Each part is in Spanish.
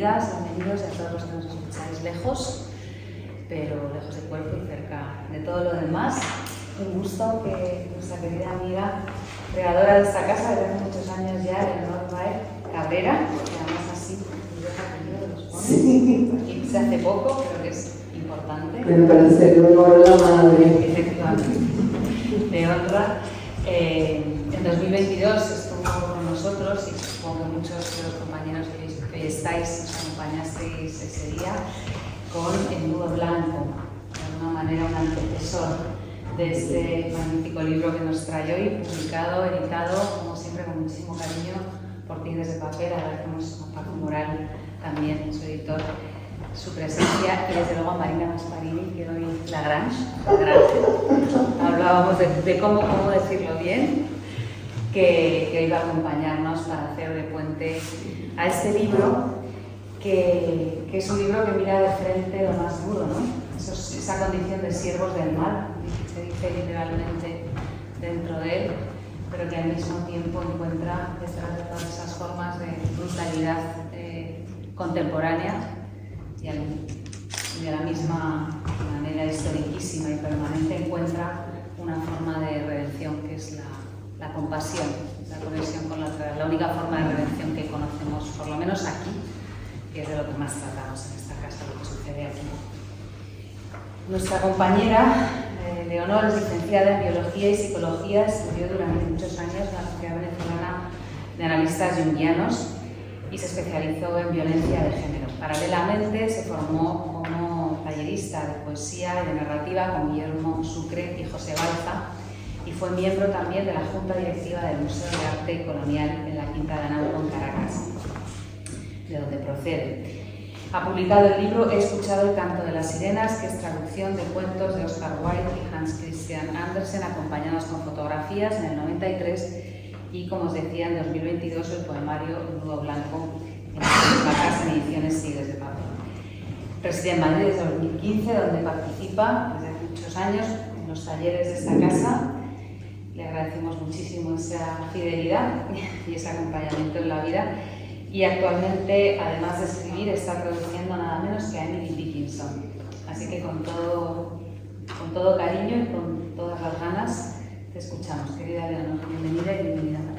bienvenidas, bienvenidos a todos los que nos escucháis lejos, pero lejos de cuerpo y cerca de todo lo demás. Un gusto que nuestra querida amiga, creadora de esta casa desde hace muchos años ya, Leonor Baez Cabrera, que además así, aquí se hace poco, pero que es importante. Me parece que me honra la madre. Efectivamente, me honra. En 2022 estuvo con nosotros y supongo que muchos de los compañeros que hoy estáis nos acompañasteis ese día con El Nudo Blanco, de alguna manera un antecesor de este magnífico libro que nos trae hoy, publicado, editado, como siempre, con muchísimo cariño por Tigres de Papel. Agradecemos a Paco Moral, también su editor, su presencia, y desde luego a Marina Gasparini, que hoy la Grange. Hablábamos de cómo decirlo bien, que hoy va a acompañarnos para hacer de puente a este libro, que es un libro que mira de frente lo más duro, ¿no? Esa condición de siervos del mal, se dice literalmente dentro de él, pero que al mismo tiempo encuentra detrás de todas esas formas de brutalidad contemporánea y de la misma manera historiquísima y permanente encuentra una forma de redención que es la compasión, la conexión con la otra, la única forma de redención que conocemos, por lo menos aquí, que es de lo que más tratamos en esta casa, lo que sucede aquí. Nuestra compañera Leonor es licenciada en Biología y Psicología, estudió durante muchos años en la Sociedad Venezolana de Analistas Jungianos y se especializó en violencia de género. Paralelamente se formó como tallerista de poesía y de narrativa con Guillermo Sucre y José Balza, y fue miembro también de la Junta Directiva del Museo de Arte Colonial en la Quinta de Anauco, en Caracas, de donde procede. Ha publicado el libro He escuchado el canto de las sirenas, que es traducción de cuentos de Oscar Wilde y Hans Christian Andersen, acompañados con fotografías en el 93, y, como os decía, en 2022 el poemario El Nudo Blanco, en la casa en ediciones Tigres de Papel. Reside en Madrid desde 2015, donde participa desde hace muchos años en los talleres de esta casa. Le agradecemos muchísimo esa fidelidad y ese acompañamiento en la vida. Y actualmente, además de escribir, está traduciendo nada menos que a Emily Dickinson. Así que con todo cariño y con todas las ganas te escuchamos. Querida Leonor, bienvenida y bienvenida a ti.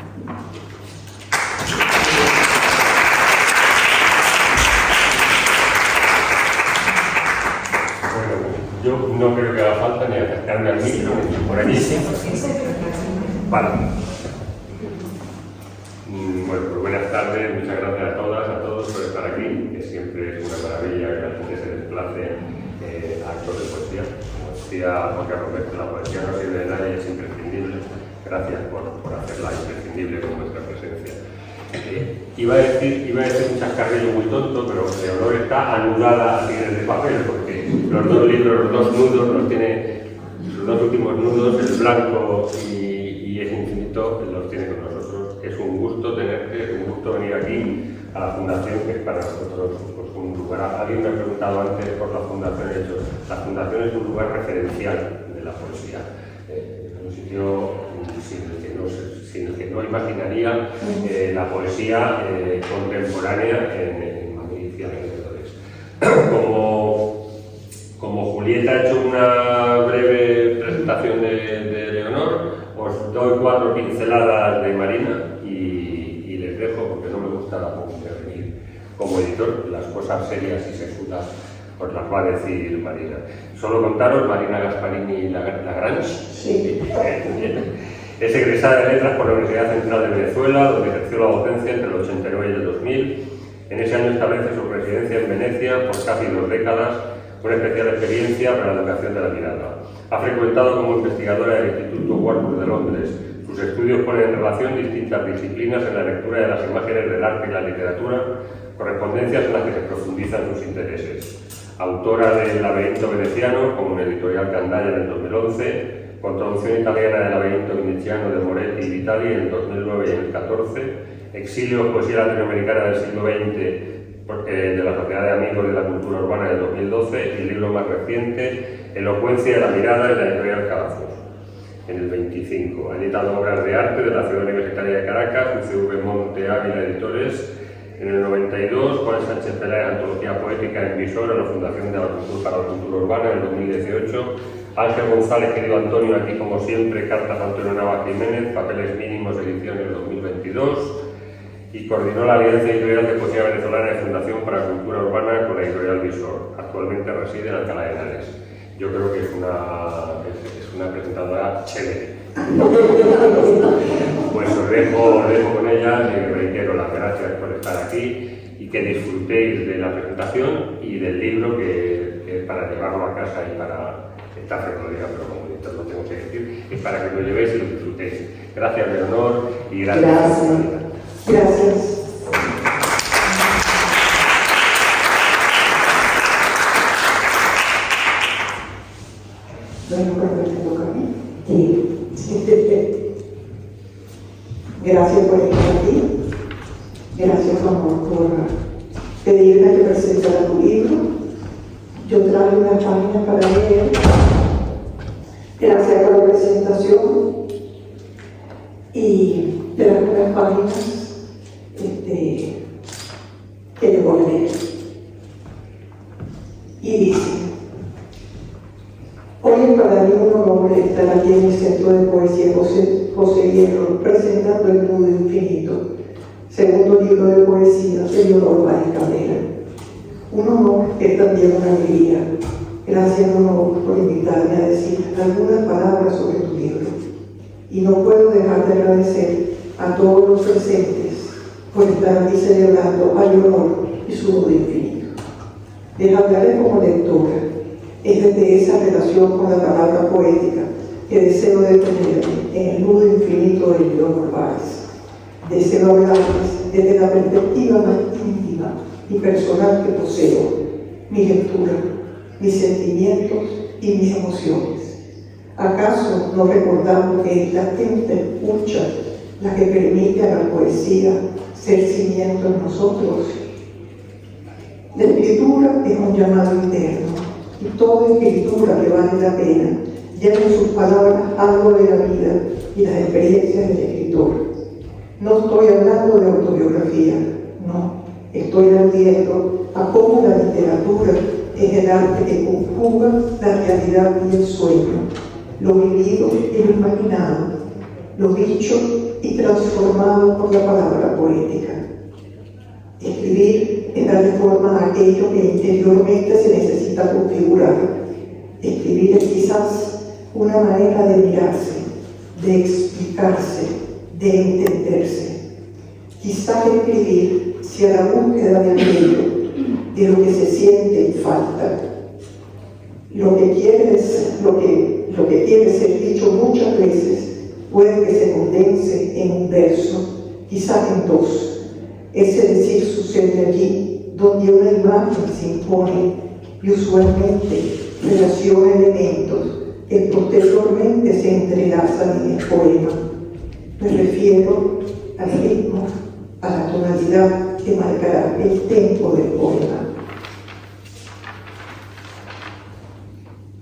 Bueno, yo no creo que haga falta ni acercarme al micro ni por allí. Vale. Bueno, pues buenas tardes, muchas gracias a todas, a todos por estar aquí, que siempre es una maravilla que la gente se desplace a actos de poesía. Como decía Juan Carlos Roberto, la poesía no sirve de nada y es imprescindible. Gracias por hacerla imprescindible con vuestra presencia. Iba a decir un chascarrillo muy tonto, pero Leonor está anudada a Tigres de Papel, porque los dos libros, los dos nudos, los dos últimos nudos, el blanco y ese infinito, los tiene con nosotros. Es un gusto tenerte, es un gusto venir aquí a la Fundación, que es para nosotros pues, un lugar. Alguien me ha preguntado antes por la Fundación, he dicho, la Fundación es un lugar referencial de la poesía, un sitio sin el que no imaginaría la poesía contemporánea en Madrid y alrededores. Como Julieta ha hecho una breve presentación de Leonor, os doy 4 pinceladas de Marina y les dejo, porque no me gusta intervenir como editor. Las cosas serias y sesudas os las va a decir Marina. Solo contaros, Marina Gasparini Lagrange. Sí. Es egresada de Letras por la Universidad Central de Venezuela, donde ejerció la docencia entre el 89 y el 2000. En ese año establece su residencia en Venecia por casi 2 décadas, una especial experiencia para la educación de la mirada. Ha frecuentado como investigadora del Instituto Warburg de Londres. Sus estudios ponen en relación distintas disciplinas en la lectura de las imágenes del arte y la literatura, correspondencias en las que se profundizan sus intereses. Autora del Laberinto Veneciano, como en Editorial Candaya en el 2011, con traducción italiana del Laberinto Veneciano de Moretti y Vitali en el 2009 y en el 2014, Exilio, poesía latinoamericana del siglo XX, de la Sociedad de Amigos de la Cultura Urbana del 2012, y el libro más reciente, Elocuencia de la Mirada, de la Editorial Calazos, en el 25. Ha editado obras de arte de la Ciudad Universitaria de Caracas, UCV Monte Ávila Editores, En el 92, Juan Sánchez Peláez, Antología Poética en Visor, en la Fundación para la Cultura Urbana, en el 2018. Ángel González, querido Antonio, aquí como siempre, Cartas Antonio Nava Jiménez, Papeles Mínimos, ediciones 2022. Y coordinó la Alianza Editorial de Poesía Venezolana de Fundación para la Cultura Urbana con la editorial Visor. Actualmente reside en Alcalá de Henares. Yo creo que es una presentadora chévere. Pues os dejo con ella y reitero las gracias por estar aquí y que disfrutéis de la presentación y del libro que es para llevarlo a casa y para esta frecuencia, pero como director lo tengo que decir, es para que lo llevéis y lo disfrutéis. Gracias, Leonor, y gracias. Gracias. Bueno, creo que me toca a mí. Sí. Gracias por estar aquí. Gracias, amor, por pedirme que presentara tu libro. Yo traje una página para leer. Gracias por la presentación. Y traje unas páginas que le voy a leer. Y dice: hoy es para mí un honor estar aquí en el Centro de Poesía José Hierro, presentando El Nudo Infinito, segundo libro de poesía de Leonor Báez Cabrera. Un honor es también una alegría. Gracias, Leonor, por invitarme a decir algunas palabras sobre tu libro. Y no puedo dejar de agradecer a todos los presentes por estar aquí celebrando a Leonor y su Nudo Infinito. Les hablaré como lectora. Es desde esa relación con la palabra poética que deseo detenerme en el nudo infinito de Leonor Báez. Deseo hablarles desde la perspectiva más íntima y personal que poseo, mi lectura, mis sentimientos y mis emociones. ¿Acaso no recordamos que es la latente escucha la que permite a la poesía ser cimiento en nosotros? La escritura es un llamado interno, y toda escritura que vale la pena lleva en sus palabras algo de la vida y las experiencias del escritor. No estoy hablando de autobiografía, no, estoy aludiendo a cómo la literatura es el arte que conjuga la realidad y el sueño, lo vivido y lo imaginado, lo dicho y transformado por la palabra poética. Escribir es darle forma a aquello que interiormente se necesita configurar. Escribir es quizás una manera de mirarse, de explicarse, de entenderse. Quizás escribir sea la búsqueda de aquello, de lo que se siente en falta. Lo que quiere ser dicho muchas veces puede que se condense en un verso, quizás en dos. Ese decir sucede allí donde una imagen se impone y usualmente relaciona elementos que posteriormente se entrelazan en el poema. Me refiero al ritmo, a la tonalidad que marcará el tempo del poema.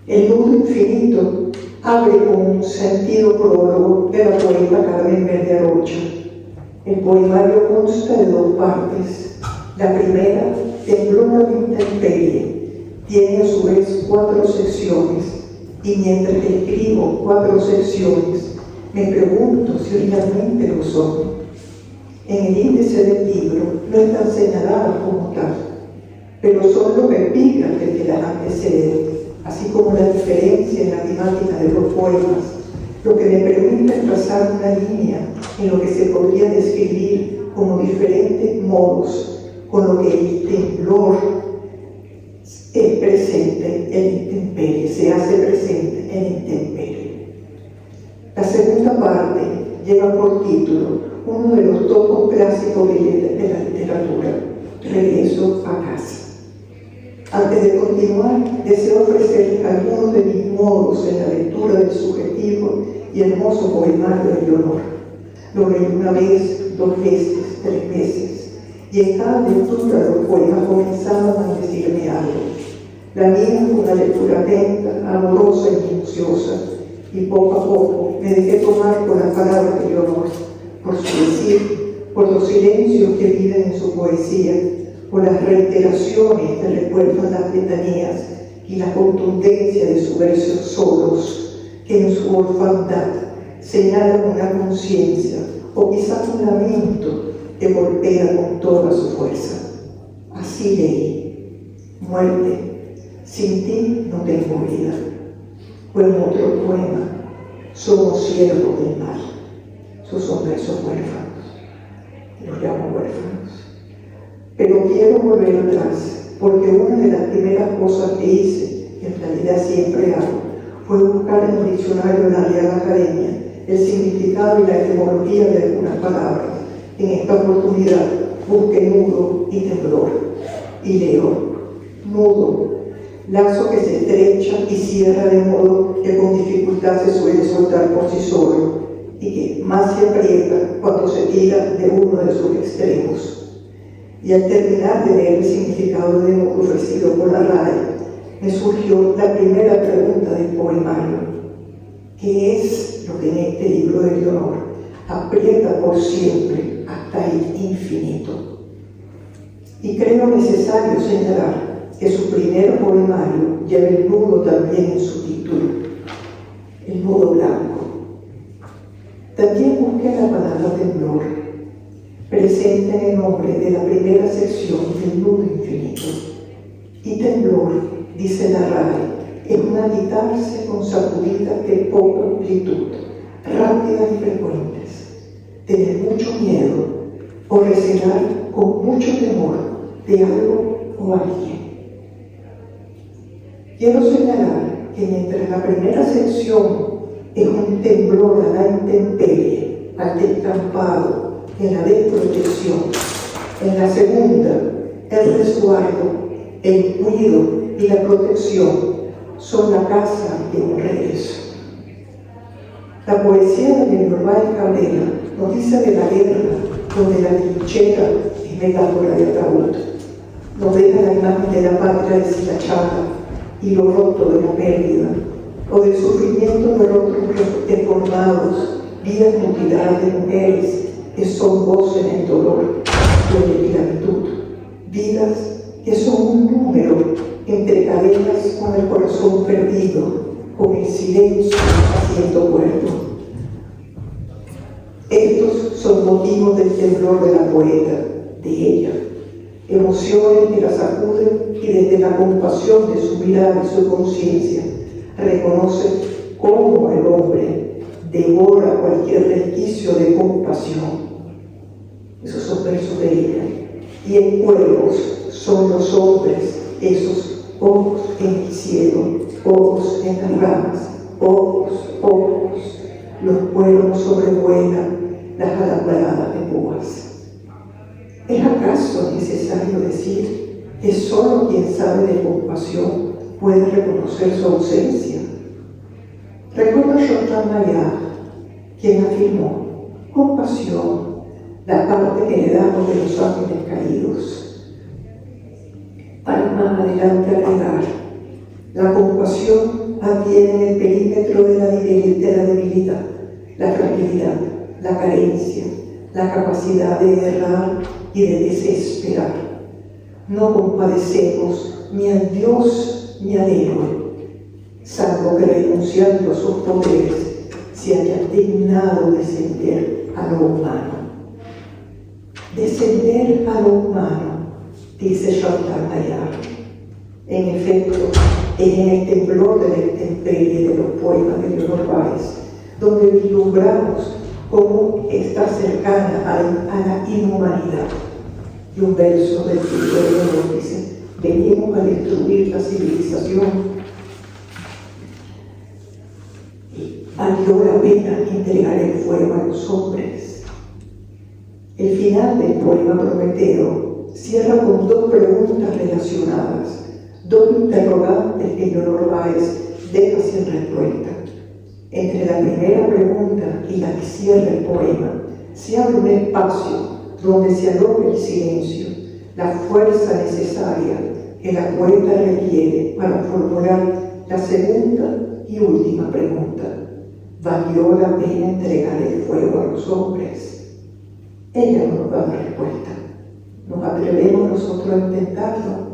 El nudo infinito abre con un sentido prólogo de la poeta Carmen Verde Arocha. El poemario consta de dos partes. La primera, Temblor de intemperie, tiene a su vez 4 secciones, y mientras escribo 4 secciones, me pregunto si realmente lo son. En el índice del libro no están señaladas como tal, pero son los epígrafes que las anteceden, así como la diferencia en la temática de los poemas, lo que me permite trazar una línea en lo que se podría describir como diferentes modos, con lo que el temblor es presente en intemperie, se hace presente en intemperie. La segunda parte lleva por título uno de los topos clásicos de la literatura, Regreso a casa. Antes de continuar, deseo ofrecerles algunos de mis modos en la lectura del subjetivo y hermoso poemario de Leonor. Lo leí una vez, 2 veces, 3 veces, y en cada lectura los poemas comenzaban a decirme algo. La mía fue una lectura atenta, amorosa y minuciosa, y poco a poco me dejé tomar por las palabras de Leonor, por su decir, por los silencios que viven en su poesía, por las reiteraciones que recuerdan las letanías y la contundencia de sus versos solos, que en su orfandad señalan una conciencia o quizás un lamento que golpea con toda su fuerza. Así leí: muerte, sin ti no tengo vida. O en otro poema: somos siervos del mal. Sus hombres son huérfanos, los llamo huérfanos. Pero quiero volver atrás, porque una de las primeras cosas que hice, que en realidad siempre hago, fue buscar en el diccionario de la Real Academia el significado y la etimología de algunas palabras. En esta oportunidad busqué nudo y temblor, y leo: nudo, lazo que se estrecha y cierra de modo que con dificultad se suele soltar por sí solo, y que más se aprieta cuando se tira de uno de sus extremos. Y al terminar de leer el significado de nudo ofrecido por la RAE, me surgió la primera pregunta del poemario: ¿qué es lo que en este libro de Leonor aprieta por siempre hasta el infinito? Y creo necesario señalar que su primer poemario lleva el nudo también en su título, el nudo blanco. También busqué la palabra temblor, presente en el nombre de la primera sección del nudo infinito. Y temblor, dice la RAE, es un agitarse con sacudidas de poca amplitud, rápidas y frecuentes, tener mucho miedo o recelar con mucho temor de algo o alguien. Quiero señalar que mientras la primera sección es un temblor a la intemperie, al descampado, en la desprotección, en la segunda, el resguardo, el cuidado y la protección son la casa de un regreso. La poesía de Leonor Báez Cabrera nos dice de la guerra, donde la trinchera es metáfora de ataúd, nos deja la imagen de la patria deshilachada y lo roto de la pérdida, o del sufrimiento de rostros deformados, vidas mutiladas de mujeres que son voces en el dolor y en la esclavitud, vidas que son un número entre cadenas con el corazón perdido, con el silencio haciendo cuerpo. Estos son motivos del temblor de la poeta, de ella, emociones que la sacuden y desde la compasión de su mirada y su conciencia reconoce cómo el hombre devora cualquier resquicio de compasión. Esos son versos de ella. Y en cuervos son los hombres, esos ojos en el cielo, ojos en las ramas, ojos. Los cuervos sobrevuelan las alambradas de púas. ¿Es acaso necesario decir que solo quien sabe de compasión puede reconocer su ausencia? Recuerda a Chantal Maillard, quien afirmó: compasión, la parte que le damos de los ángeles caídos. Para más adelante agregar: la compasión adviene en el perímetro de la debilidad, la fragilidad, la carencia, la capacidad de errar y de desesperar. No compadecemos ni a Dios ni al héroe, salvo que renunciando a sus poderes se haya dignado descender a lo humano. Descender a lo humano, dice Chantal Maillard. En efecto, es en el temblor de la intemperie de los poemas de Leonor Báez donde vislumbramos cómo está cercana a la inhumanidad. Y un verso del libro de Leonor dice: venimos a destruir la civilización. Y valió la pena entregar el fuego a los hombres. El final del poema Prometeo cierra con dos preguntas relacionadas, dos interrogantes que Leonor Báez deja sin respuesta. Entre la primera pregunta y la que cierra el poema se abre un espacio donde se aloja el silencio, la fuerza necesaria que la poeta requiere para formular la segunda y última pregunta: ¿valió la pena entregar el fuego a los hombres? ella no nos da la respuesta. ¿Nos atrevemos nosotros a intentarlo?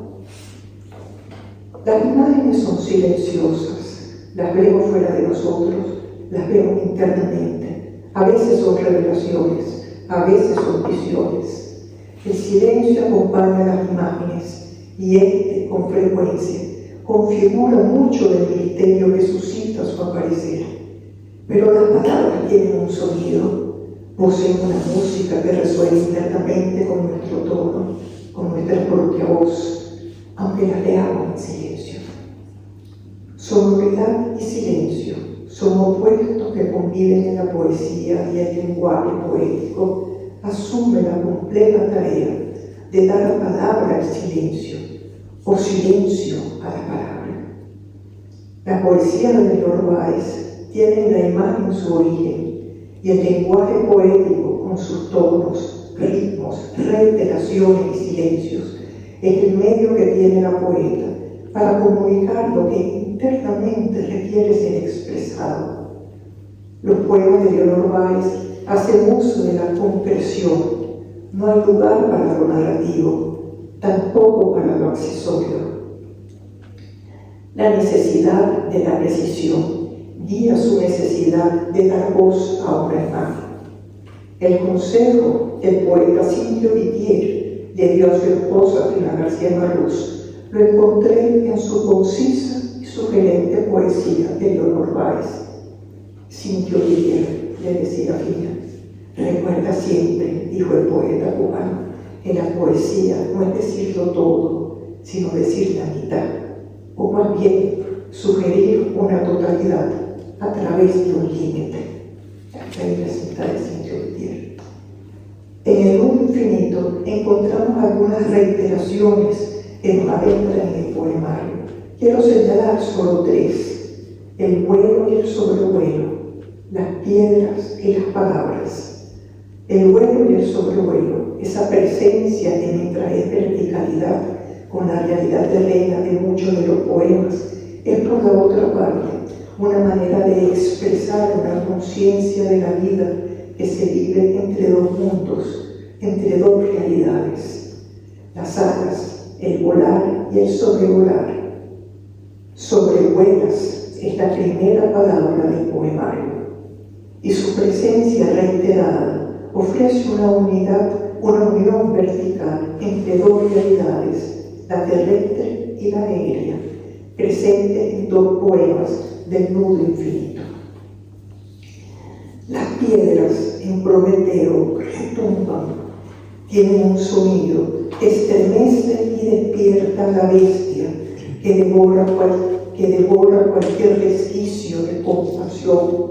Las imágenes son silenciosas, las vemos fuera de nosotros, las vemos internamente. A veces son revelaciones, a veces son visiones. El silencio acompaña las imágenes y con frecuencia, configura mucho del misterio que suscita su aparecer. Pero las palabras tienen un sonido, poseen una música que resuena internamente con nuestro tono, con nuestra propia voz, aunque las leamos en silencio. Sonoridad y silencio son opuestos que conviven en la poesía, y el lenguaje poético asume la compleja tarea de dar palabra al silencio o silencio a la palabra. La poesía de Narváez tiene en la imagen su origen, y el lenguaje poético con sus tonos, ritmos, reiteraciones y silencios es el medio que tiene la poeta para comunicar lo que internamente requiere ser expresado. Los poemas de Leonor Báez hacen uso de la concreción. No hay lugar para lo narrativo, tampoco para lo accesorio. La necesidad de la precisión guía su necesidad de dar voz a una imagen. El consejo del poeta Cinto Vitier le dio a su esposa Pilar García Marrús lo encontré en su concisa y sugerente poesía de Leonor Báez. Cinto Vitier le decía a Pilar: recuerda siempre, dijo el poeta cubano, que la poesía no es decirlo todo, sino decir la mitad, o más bien sugerir una totalidad a través de un límite. Aquí hay la cita de Cinto Vitier. En el mundo infinito encontramos algunas reiteraciones que nos adentran en el poemario. Quiero señalar solo tres: el vuelo y el sobrevuelo, las piedras y las palabras. El vuelo y el sobrevuelo, esa presencia que me trae verticalidad con la realidad terrena de muchos de los poemas, es por la otra parte una manera de expresar una conciencia de la vida que se vive entre dos mundos, entre dos realidades. Las alas, el volar y el sobrevolar. Sobrevuelas es la primera palabra del poemario, y su presencia reiterada ofrece una unión vertical entre dos realidades, la terrestre y la aérea, presente en dos poemas del nudo infinito. Las piedras en Prometeo retumban, tienen un sonido, estremece y despierta a la bestia que devora cualquier resquicio de compasión.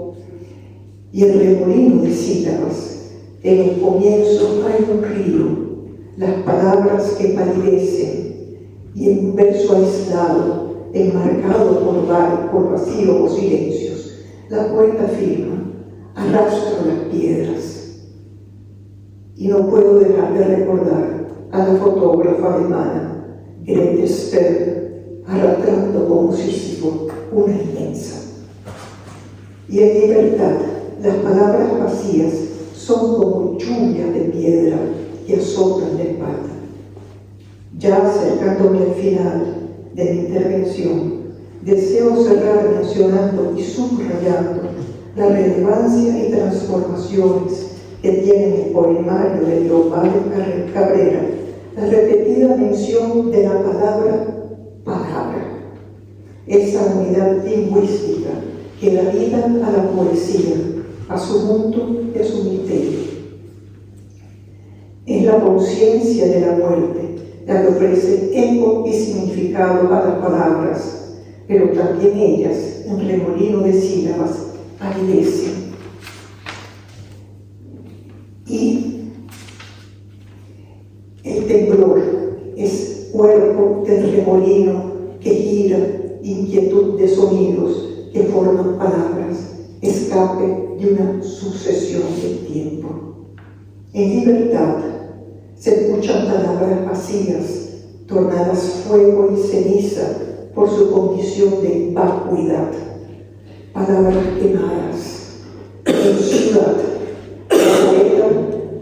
Y el remolino de sílabas, en el comienzo hay un río, las palabras que palidecen, y en un verso aislado, enmarcado por vacíos o silencios, la poeta afirma: arrastro las piedras. Y no puedo dejar de recordar a la fotógrafa alemana Grete Stern arrastrando como Sísifo una inmensa. Y en libertad, las palabras vacías son como lluvia de piedra que azotan la espalda. Ya acercándome al final de mi intervención, deseo cerrar mencionando y subrayando la relevancia y transformaciones que tiene el poemario de Leopoldo Cabrera la repetida mención de la palabra esa unidad lingüística que da vida a la poesía, a su mundo y a su misterio. Es la conciencia de la muerte la que ofrece eco y significado a las palabras, pero también ellas, en remolino de sílabas, palidecen. Y el temblor es cuerpo del remolino que gira, inquietud de sonidos que forman palabras, escape de una sucesión del tiempo. En libertad se escuchan palabras vacías, tornadas fuego y ceniza por su condición de vacuidad. Palabras quemadas. En ciudad, la poeta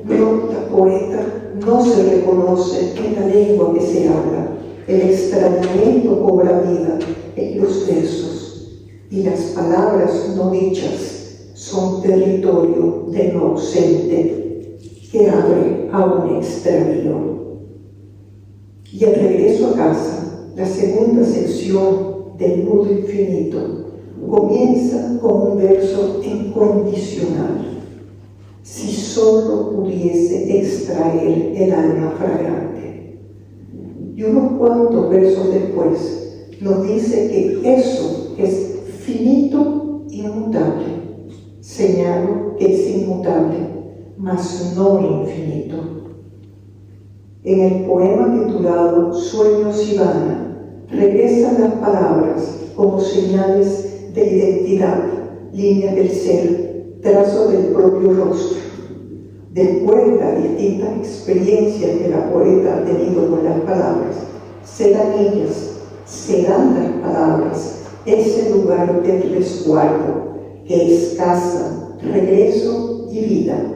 brota poeta no se reconoce en la lengua que se habla. El extrañamiento cobra vida en los versos y las palabras no dichas son territorio de lo ausente que abre a un extravío. Y el regreso a casa, la segunda sección del nudo infinito, comienza con un verso incondicional. Si solo pudiese extraer el alma fragante. Y unos cuantos versos después nos dice que eso es finito, inmutable. Señalo que es inmutable, mas no infinito. En el poema titulado Sueños y Vana, regresan las palabras como señales de identidad, líneas del ser, trazo del propio rostro. Después de las distintas experiencias que la poeta ha tenido con las palabras, serán ellas, serán las palabras, ese lugar del resguardo que es casa, regreso y vida.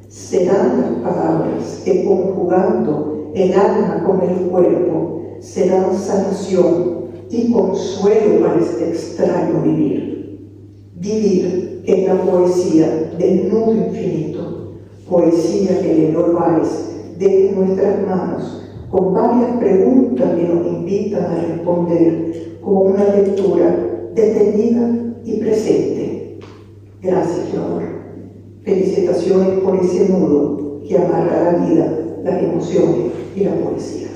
Serán las palabras que, conjugando el alma con el cuerpo, serán sanación y consuelo para este extraño vivir. Vivir es la poesía del nudo infinito, poesía que Leonor Báez deja en nuestras manos con varias preguntas que nos invitan a responder con una lectura detenida y presente. Gracias, Leonor. Felicitaciones por ese nudo que amarra la vida, las emociones y la poesía.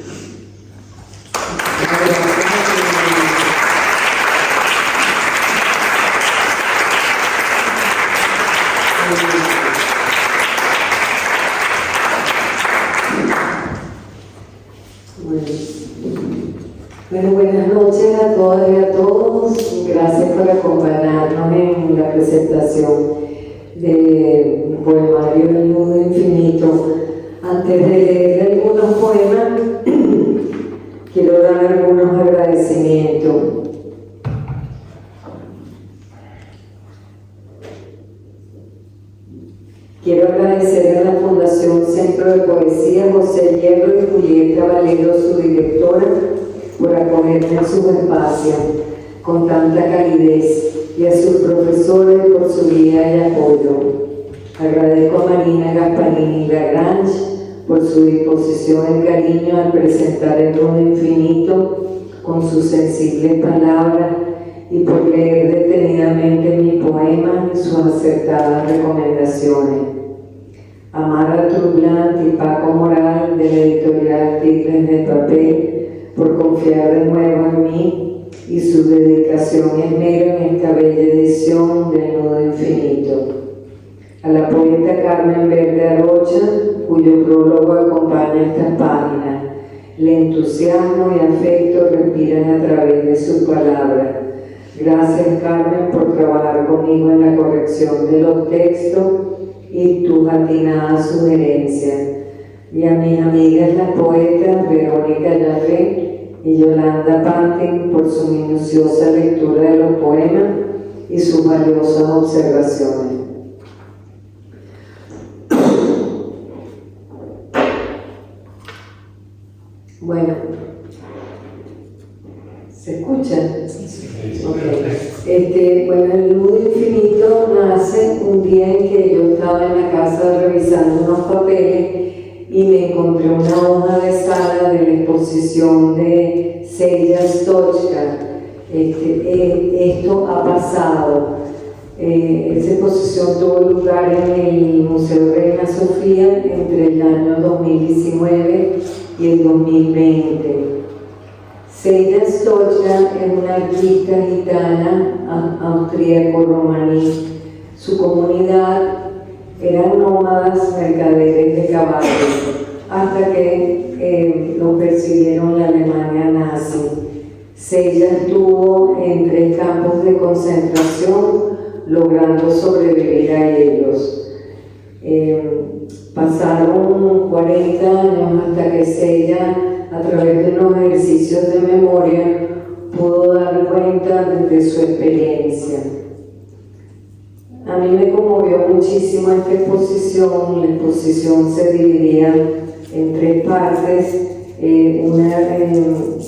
Bueno, buenas noches a todas y a todos. Gracias por acompañarnos en la presentación del poemario El Nudo Infinito. Antes de leer algunos poemas, quiero dar algunos agradecimientos. Quiero agradecer a la Fundación Centro de Poesía José Hierro y Julieta Valero, su directora, por acogerme en sus espacios con tanta calidez, y a sus profesores por su guía y apoyo. Agradezco a Marina Gasparini Lagrange por su disposición y cariño al presentar El Nudo Infinito con sus sensibles palabras y por leer detenidamente mi poema y sus acertadas recomendaciones. A Mara Trublant y Paco Moral de la editorial Tigres de Papel por confiar de nuevo en mí y su dedicación y esmero en esta bella edición del Nudo Infinito. A la poeta Carmen Verde Arocha, cuyo prólogo acompaña estas páginas. El entusiasmo y afecto respiran a través de sus palabras. Gracias, Carmen, por trabajar conmigo en la corrección de los textos y tus atinadas sugerencias. Y a mis amigas las poetas Verónica Yafé y Yolanda Pantin por su minuciosa lectura de los poemas y sus valiosas observaciones. Bueno, ¿se escucha? Okay. Bueno, El Nudo Infinito nace un día en que yo estaba en la casa revisando unos papeles y me encontré una hoja de sala de la exposición de Celia Stochka. Esto ha pasado. Esa exposición tuvo lugar en el Museo Reina Sofía entre el año 2019 y el 2020. Celia Stochka es una artista gitana austríaco-romaní. Su comunidad eran nómadas mercaderes de caballos, hasta que los persiguieron la Alemania nazi. Celia estuvo en 3 campos de concentración, logrando sobrevivir a ellos. Pasaron 40 años hasta que Celia, a través de unos ejercicios de memoria, pudo dar cuenta de su experiencia. A mí me conmovió muchísimo esta exposición. La exposición se dividía en 3 partes. Una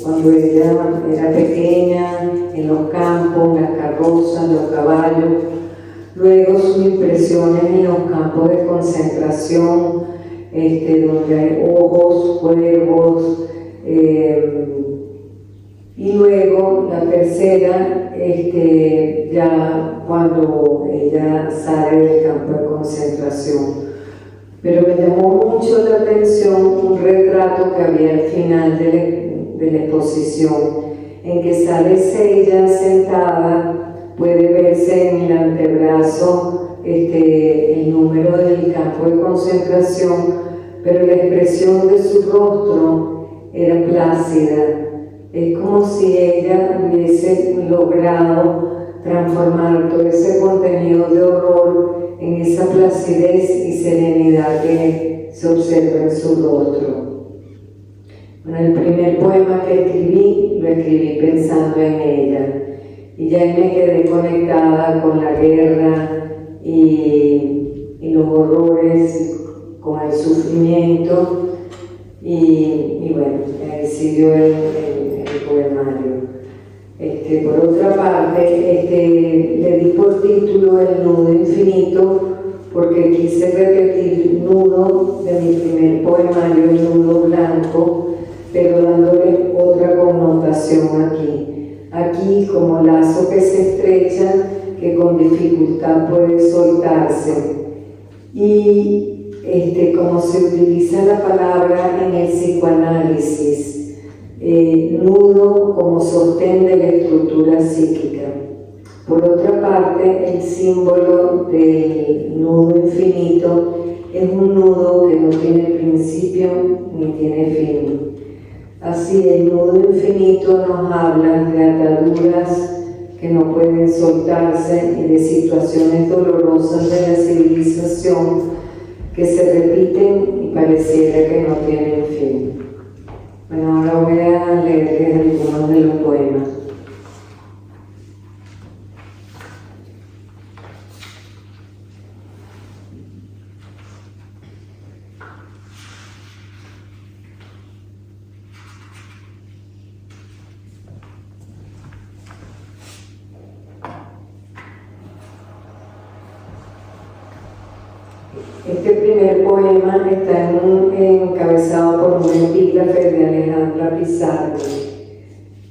cuando ella era pequeña, en los campos, las carrozas, los caballos. Luego sus impresiones en los campos de concentración, donde hay ojos, cuervos. Y luego la tercera, ya cuando ella sale del campo de concentración. Pero me llamó mucho la atención un retrato que había al final de la exposición, en que sale ella sentada, puede verse en el antebrazo el número del campo de concentración, pero la expresión de su rostro era plácida. Es como si ella hubiese logrado transformar todo ese contenido de horror en esa placidez y serenidad que se observa en su rostro. Bueno, el primer poema que escribí, lo escribí pensando en ella, y ya me quedé conectada con la guerra y los horrores, con el sufrimiento, y bueno, ahí siguió el poemario. Por otra parte, le di por título El nudo infinito, porque quise repetir el nudo de mi primer poemario, El nudo blanco, pero dándole otra connotación aquí. Aquí como lazo que se estrecha, que con dificultad puede soltarse. Y como se utiliza la palabra en el psicoanálisis, nudo como sostén de la estructura psíquica. Por otra parte, el símbolo del nudo infinito es un nudo que no tiene principio ni tiene fin. Así, el nudo infinito nos habla de ataduras que no pueden soltarse y de situaciones dolorosas de la civilización que se repiten y pareciera que no tienen fin. Bueno, ahora voy a leerles algunos de los poemas. Este primer poema está encabezado por un epígrafe de Alejandra Pizarro.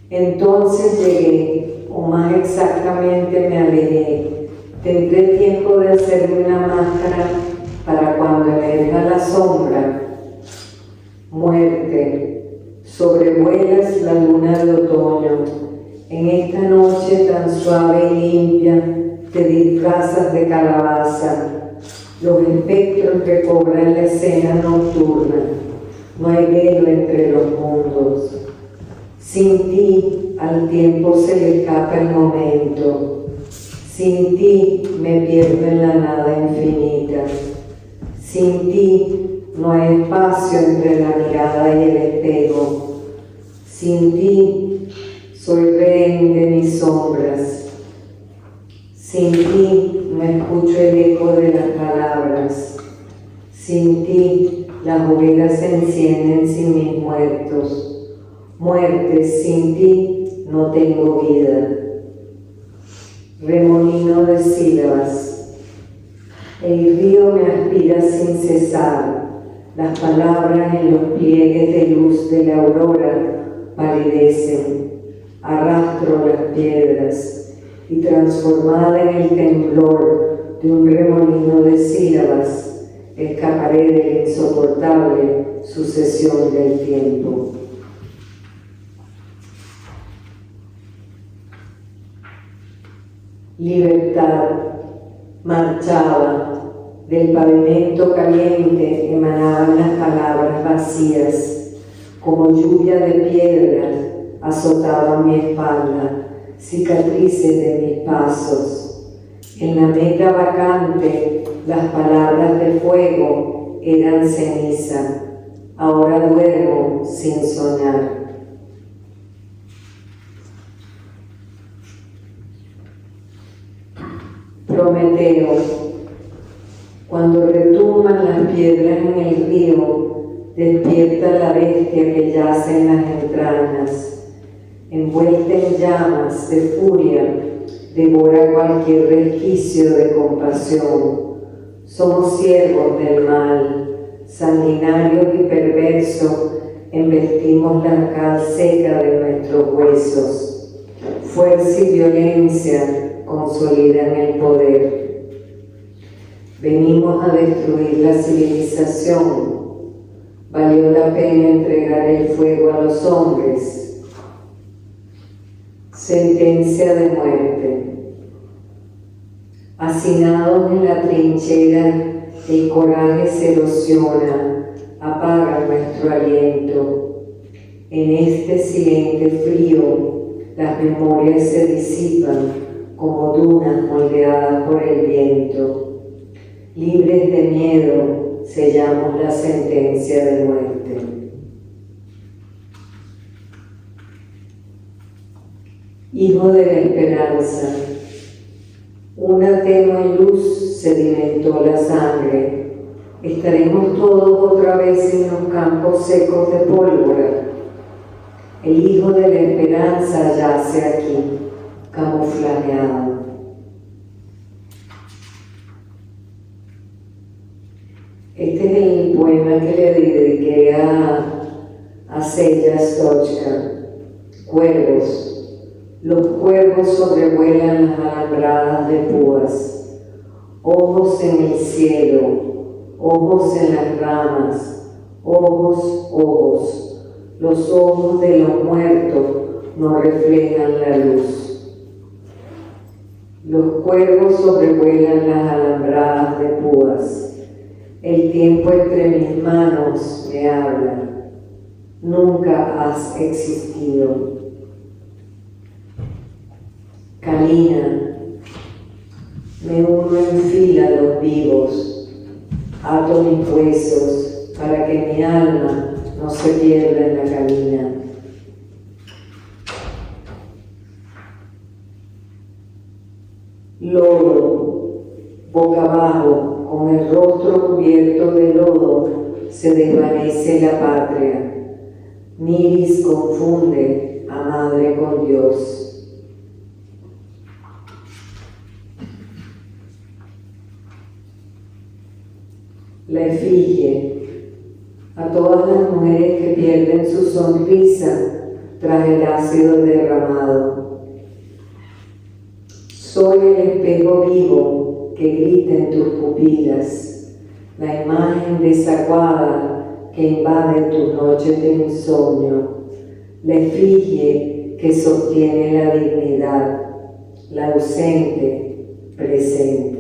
Entonces llegué, o más exactamente me alejé. Tendré tiempo de hacerme una máscara para cuando emerja la sombra. Muerte, sobrevuelas la luna de otoño. En esta noche tan suave y limpia te disfrazas de calabaza. Los espectros recobran la escena nocturna, no hay velo entre los mundos. Sin ti al tiempo se le escapa el momento, sin ti me pierdo en la nada infinita. Sin ti no hay espacio entre la mirada y el espejo. Sin ti soy rehén de mis sombras. Sin ti no escucho el eco de las palabras. Sin ti las hogueras se encienden sin mis muertos. Muerte, sin ti no tengo vida. Remolino de sílabas. El río me aspira sin cesar. Las palabras en los pliegues de luz de la aurora palidecen. Arrastro las piedras y transformada en el temblor de un remolino de sílabas, escaparé de la insoportable sucesión del tiempo. Libertad, marchaba, del pavimento caliente emanaban las palabras vacías, como lluvia de piedras azotaban mi espalda, cicatrices de mis pasos. En la meta vacante, las palabras de fuego eran ceniza. Ahora duermo sin soñar. Prometeo. Cuando retumban las piedras en el río, despierta la bestia que yace en las entrañas. Envuelta en llamas de furia, devora cualquier resquicio de compasión. Somos siervos del mal, sanguinarios y perversos, embestimos la cal seca de nuestros huesos. Fuerza y violencia consolidan el poder. Venimos a destruir la civilización. Valió la pena entregar el fuego a los hombres. Sentencia de muerte. Hacinados en la trinchera, el coraje se erosiona, apaga nuestro aliento. En este silente frío, las memorias se disipan como dunas moldeadas por el viento. Libres de miedo, sellamos la sentencia de muerte. Hijo de la esperanza, una tenue luz sedimentó la sangre. Estaremos todos otra vez en los campos secos de pólvora. El Hijo de la esperanza yace aquí, camuflajeado. Este es el poema que le dediqué a Sella Stochka. Cuervos. Los cuervos sobrevuelan las alambradas de púas. Ojos en el cielo, ojos en las ramas, ojos, ojos. Los ojos de los muertos no reflejan la luz. Los cuervos sobrevuelan las alambradas de púas. El tiempo entre mis manos me habla. Nunca has existido. Camina, me uno en fila a los vivos, ato mis huesos para que mi alma no se pierda en la camina. Lodo, boca abajo, con el rostro cubierto de lodo, se desvanece la patria. Mi iris confunde a madre con Dios. La efigie, a todas las mujeres que pierden su sonrisa tras el ácido derramado. Soy el espejo vivo que grita en tus pupilas, la imagen desaguada que invade tus noches de insomnio, la efigie que sostiene la dignidad, la ausente presente.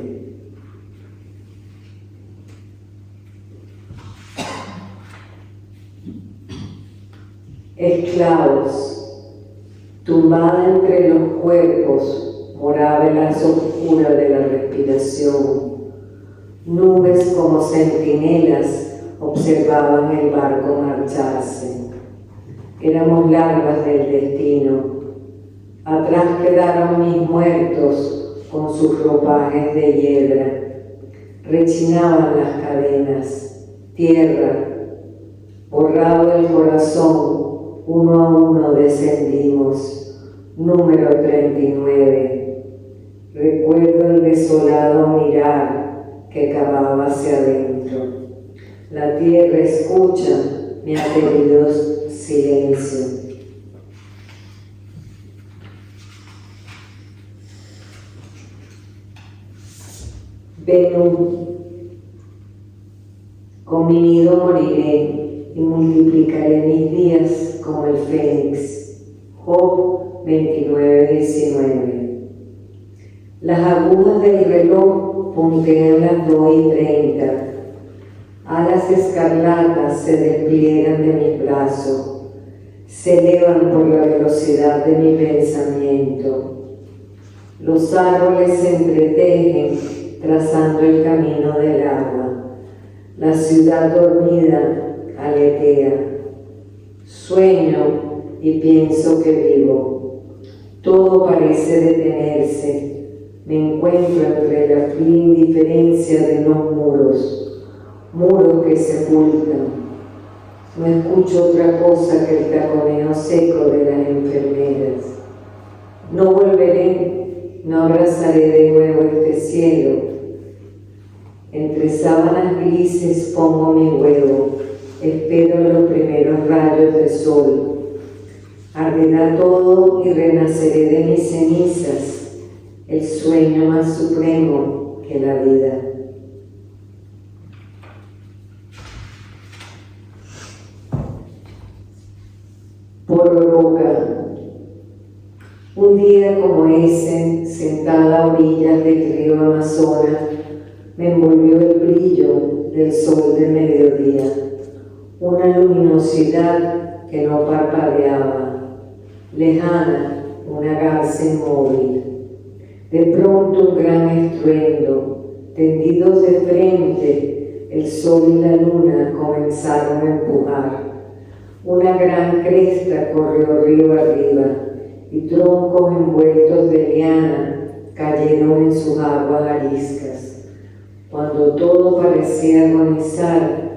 Esclavos, tumbada entre los cuerpos, moraba el haz oscura de la respiración. Nubes como centinelas observaban el barco marcharse. Éramos larvas del destino. Atrás quedaron mis muertos con sus ropajes de hiedra. Rechinaban las cadenas, tierra, borrado el corazón. Uno a uno descendimos, número 39. Recuerdo el desolado mirar que cavaba hacia adentro. La tierra escucha mi aterido silencio. Venú, con mi nido moriré y multiplicaré mis días como el fénix. Job 29:19. Las agujas del reloj puntean las 2:30. Alas escarlatas se despliegan de mis brazos, se elevan por la velocidad de mi pensamiento. Los árboles se entretejen trazando el camino del agua. La ciudad dormida aletea. Sueño y pienso que vivo. Todo parece detenerse. Me encuentro entre la fría indiferencia de los muros que sepultan. No escucho otra cosa que el taconeo seco de las enfermeras. No volveré, no abrazaré de nuevo este cielo. Entre sábanas grises pongo mi huevo, espero los primeros rayos de sol. Arderá todo y renaceré de mis cenizas, el sueño más supremo que la vida. Pororoca. Un día como ese, sentada a orillas del río Amazonas, me envolvió el brillo del sol de mediodía, una luminosidad que no parpadeaba, lejana, una garza inmóvil. De pronto un gran estruendo, tendidos de frente, el sol y la luna comenzaron a empujar. Una gran cresta corrió río arriba y troncos envueltos de liana cayeron en sus aguas ariscas. Cuando todo parecía agonizar,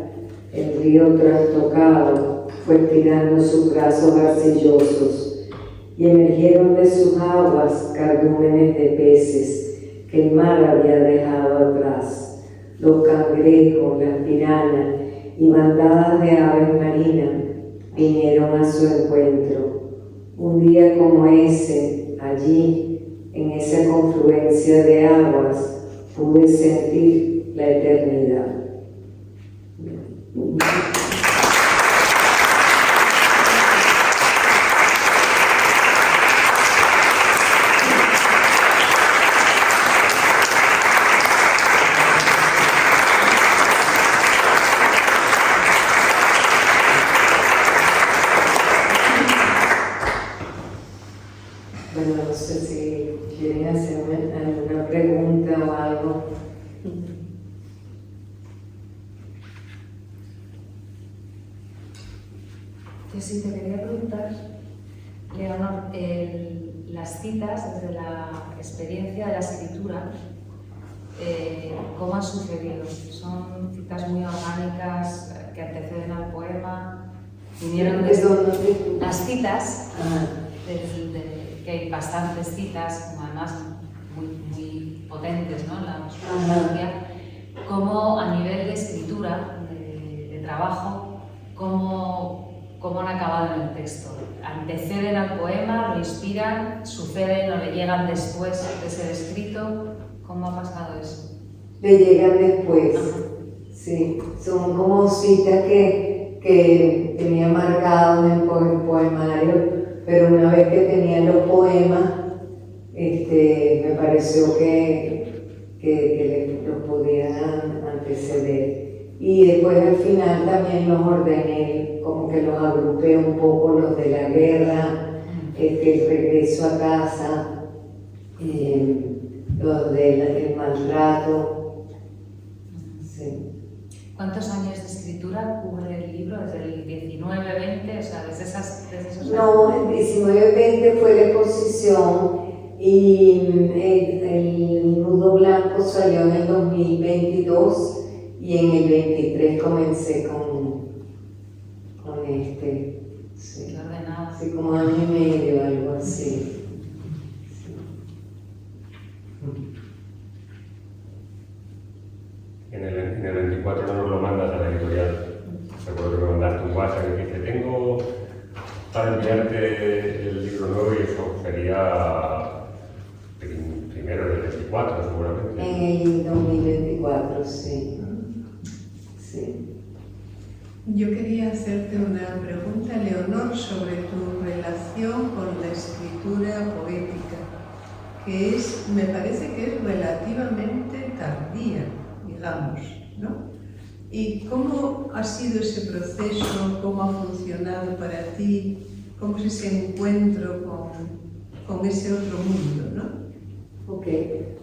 el río trastocado fue tirando sus brazos arcillosos y emergieron de sus aguas cardúmenes de peces que el mar había dejado atrás. Los cangrejos, las pirañas y bandadas de aves marinas vinieron a su encuentro. Un día como ese, allí, en esa confluencia de aguas, pude sentir la eternidad. Bueno, no sé si quieren hacerme alguna pregunta o algo. Yo sí te quería preguntar, Leonor, las citas desde la experiencia de la escritura, ¿cómo han sucedido? ¿Son citas muy orgánicas que anteceden al poema? ¿Vinieron desde las citas? Que hay bastantes citas, como además muy potentes, ¿no? En la musicología, como a nivel de escritura, de trabajo, cómo han acabado en el texto. ¿Anteceden al poema, lo inspiran, suceden o le llegan después de ser escrito? ¿Cómo ha pasado eso? Le llegan después. Sí, son como citas que tenía marcado en el poemario, pero una vez que tenía los poemas, me pareció que los podían anteceder. Y después al final también los ordené, como que los agrupé un poco, los de la guerra, el regreso a casa, los del maltrato. Sí. ¿Cuántos años de escritura cubre el libro? ¿Desde el 19, 20? O sea, desde esos No, el 19-20 fue la exposición y el Nudo Blanco salió en el 2022 y en el 23 comencé con este. Sí. Qué ordenado. Sí, como año y medio, algo así. En el 24 no nos lo mandas a la editorial. Recuerdo que me mandaste un WhatsApp que dice: tengo para enviarte el libro nuevo, y eso sería primero del 24 seguramente. En el 2024, sí. Sí. Yo quería hacerte una pregunta, Leonor, sobre tu relación con la escritura poética, que me parece que es relativamente tardía, digamos, ¿no? ¿Y cómo ha sido ese proceso? ¿Cómo ha funcionado para ti? ¿Cómo es ese encuentro con ese otro mundo, no? Ok.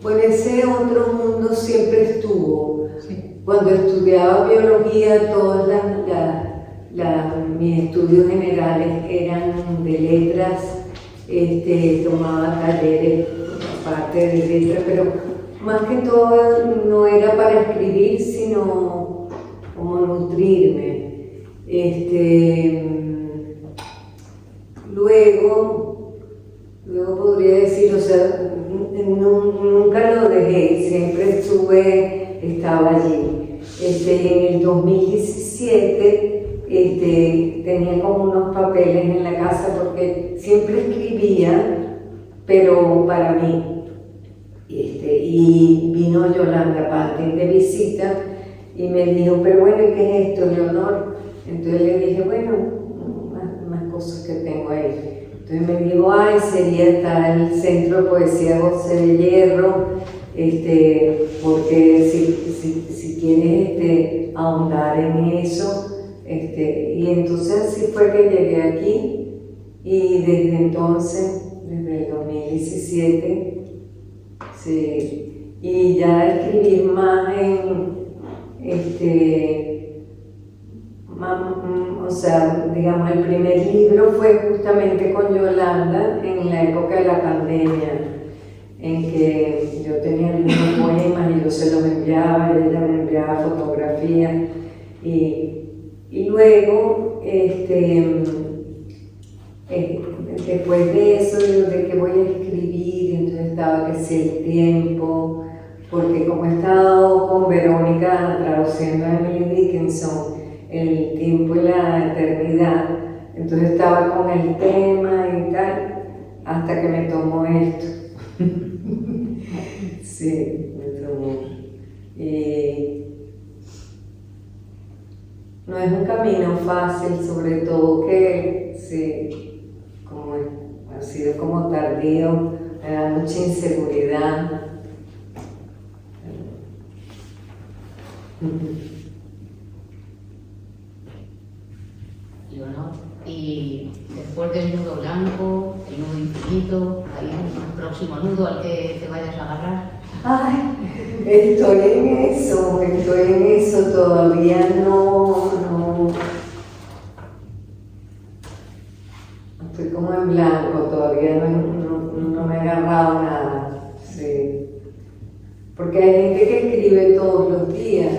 Bueno, ese otro mundo siempre estuvo. Sí. Cuando estudiaba biología, todos mis estudios generales eran de letras, tomaba talleres parte de letra, pero más que todo no era para escribir, sino como nutrirme. Luego podría decir, o sea, nunca lo dejé, siempre estaba allí. En el 2017 tenía como unos papeles en la casa porque siempre escribía, pero para mí. Y vino Yolanda Pantin de visita y me dijo, pero bueno, ¿y qué es esto, Leonor? Entonces le dije, bueno, unas cosas que tengo ahí. Entonces me dijo, sería estar en el Centro de Poesía José de Hierro, porque si quieres ahondar en eso, y entonces así fue que llegué aquí, y desde entonces, desde el 2017, sí, y ya escribir más o sea, digamos, el primer libro fue justamente con Yolanda en la época de la pandemia, en que yo tenía algunos poemas y yo se los enviaba y ella me enviaba fotografías y luego después de eso, de que voy a escribir, entonces estaba que si el tiempo, porque como he estado con Verónica traduciendo a Emily Dickinson, el tiempo y la eternidad, entonces estaba con el tema y tal, hasta que me tomó esto. Sí, me tomó. Y no es un camino fácil, sobre todo que, sí, como ha sido como tardío, me da mucha inseguridad. ¿No? Y después del nudo blanco, el nudo infinito, ¿hay un próximo nudo al que te vayas a agarrar? Ay, estoy en eso, todavía no, estoy como en blanco, todavía no me he agarrado nada, sí. Porque hay gente que escribe todos los días,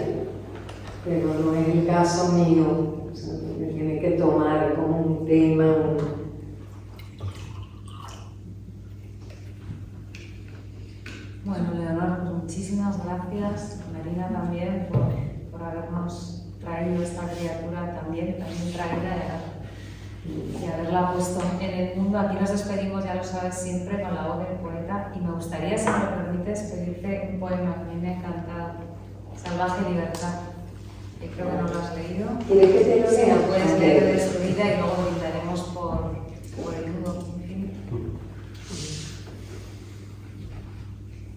pero no es el caso mío. O sea, me tiene que tomar como un tema. Bueno, Leonor, muchísimas gracias, Marina también, por habernos traído esta criatura también traída y haberla puesto en el mundo. Aquí nos despedimos, ya lo sabes, siempre con la voz del poeta, y me gustaría, si me lo permites, pedirte un poema que a mí me ha encantado, Salvaje Libertad. Yo creo que no lo has leído. ¿Quieres que te lo lea? Sí, lo puedes leer de despedida y luego brindaremos por el nudo infinito.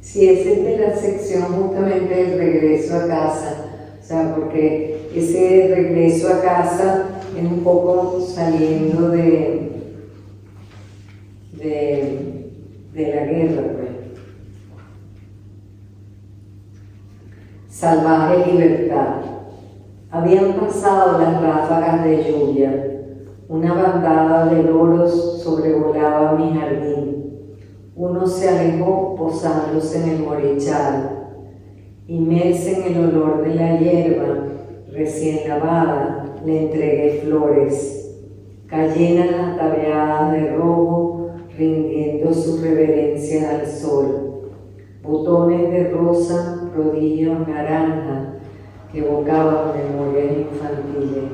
Sí, ese es de la sección justamente del regreso a casa, o sea, porque ese regreso a casa es un poco saliendo de la guerra, pues. Salvaje libertad. Habían pasado las ráfagas de lluvia, una bandada de loros sobrevolaba mi jardín. Uno se alejó posándose en el morichal. Inmersa en el olor de la hierba recién lavada, le entregué flores. Cayeran ataviadas de rojo, rindiendo su reverencia al sol. Botones de rosa, prodigios naranja, que evocaban memorias infantiles.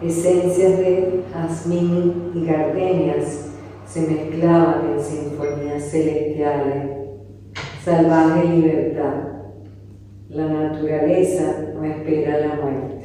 Esencias de jazmín y gardenias se mezclaban en sinfonías celestiales. Salvaje libertad. La naturaleza no espera la muerte.